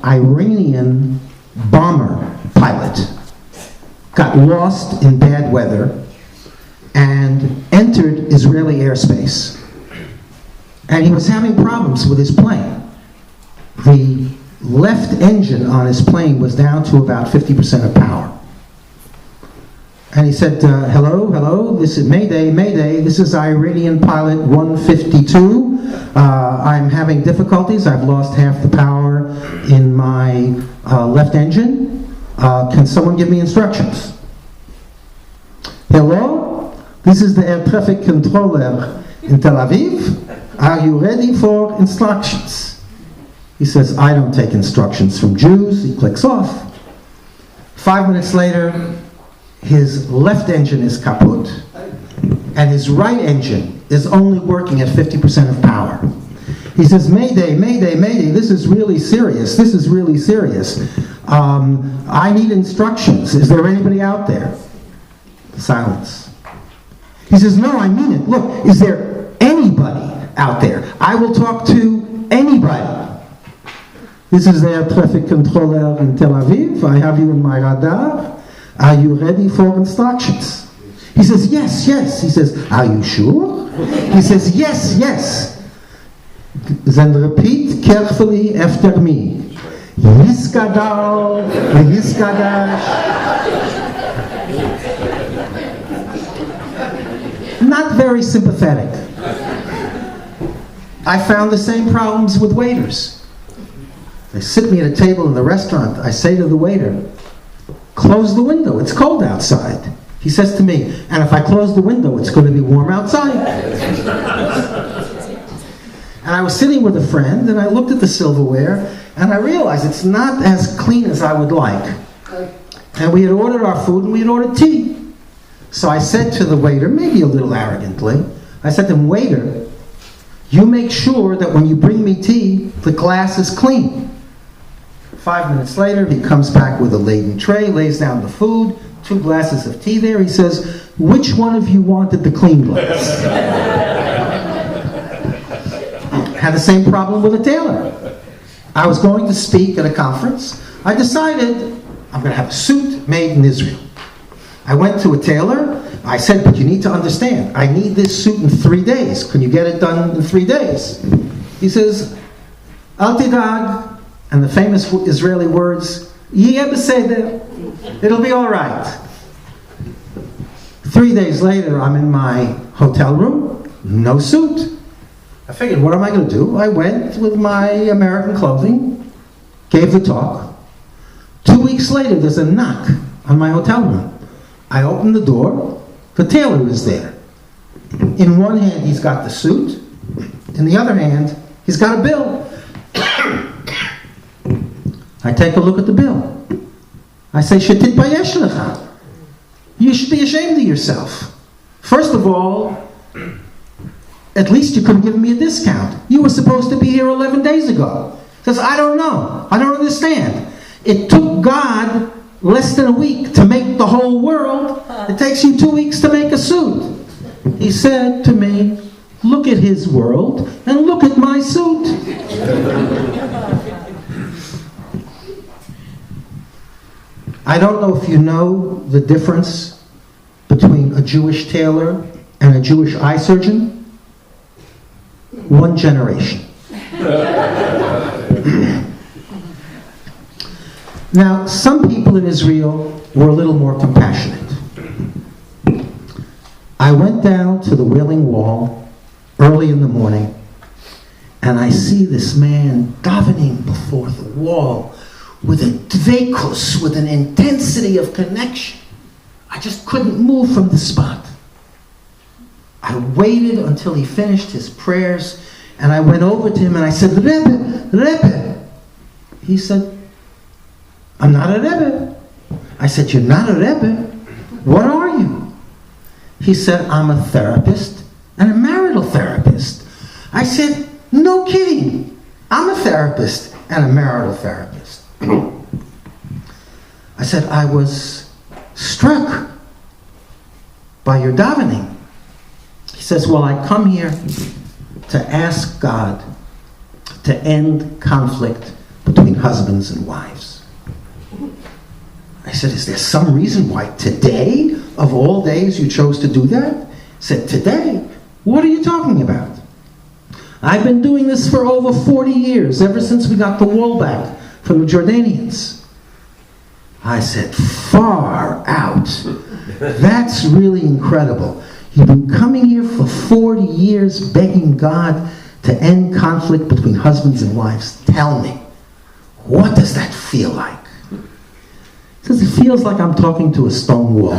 Iranian bomber pilot got lost in bad weather and entered Israeli airspace. And he was having problems with his plane. The left engine on his plane was down to about 50% of power. And he said, hello, this is Mayday, this is Iranian pilot 152. I'm having difficulties. I've lost half the power in my left engine. Can someone give me instructions? Hello, this is the air traffic controller in Tel Aviv. Are you ready for instructions? He says, I don't take instructions from Jews. He clicks off. 5 minutes later, his left engine is kaput, and his right engine is only working at 50% of power. He says, Mayday, this is really serious, I need instructions. Is there anybody out there? Silence. He says, no, I mean it. Look, is there anybody out there? I will talk to anybody. This is the air traffic controller in Tel Aviv. I have you in my radar. Are you ready for instructions? He says, yes. He says, are you sure? He says, yes. Then repeat carefully after me. Yiskadal, Yiskadash. Not very sympathetic. I found the same problems with waiters. They sit me at a table in the restaurant. I say to the waiter, close the window, it's cold outside. He says to me, and if I close the window, it's going to be warm outside. And I was sitting with a friend, and I looked at the silverware, and I realized it's not as clean as I would like. And we had ordered our food, and we had ordered tea. So I said to the waiter, maybe a little arrogantly, I said to him, waiter, you make sure that when you bring me tea, the glass is clean. 5 minutes later, he comes back with a laden tray, lays down the food, 2 glasses of tea there. He says, which one of you wanted the clean glass? Had the same problem with a tailor. I was going to speak at a conference. I decided I'm going to have a suit made in Israel. I went to a tailor. I said, but you need to understand, I need this suit in 3 days. Can you get it done in 3 days? He says, Al tidag, and the famous Israeli words, Yeh beseder, it'll be all right. 3 days later, I'm in my hotel room, no suit. I figured, what am I going to do? I went with my American clothing, gave the talk. 2 weeks later, there's a knock on my hotel room. I open the door, the tailor is there. In one hand, he's got the suit. In the other hand, he's got a bill. I take a look at the bill. I say, Shetitbayesh lecha. You should be ashamed of yourself. First of all, at least you could have given me a discount. You were supposed to be here 11 days ago. Because I don't know. I don't understand. It took God less than a week to make the whole world. It takes you 2 weeks to make a suit. He said to me, look at his world and look at my suit. I don't know if you know the difference between a Jewish tailor and a Jewish eye surgeon. 1 generation. Now, some people in Israel were a little more compassionate. I went down to the Wailing Wall early in the morning, and I see this man davening before the wall with a dveikus, with an intensity of connection. I just couldn't move from the spot. I waited until he finished his prayers, and I went over to him and I said, Rebbe. He said, I'm not a Rebbe. I said, you're not a Rebbe? What are you? He said, I'm a therapist and a marital therapist. I said, no kidding. I'm a therapist and a marital therapist. I said, I was struck by your davening. He says, well, I come here to ask God to end conflict between husbands and wives. I said, is there some reason why today, of all days, you chose to do that? He said, today? What are you talking about? I've been doing this for over 40 years, ever since we got the wall back from the Jordanians. I said, far out. That's really incredible. You've been coming here for 40 years begging God to end conflict between husbands and wives. Tell me, what does that feel like? He says, it feels like I'm talking to a stone wall.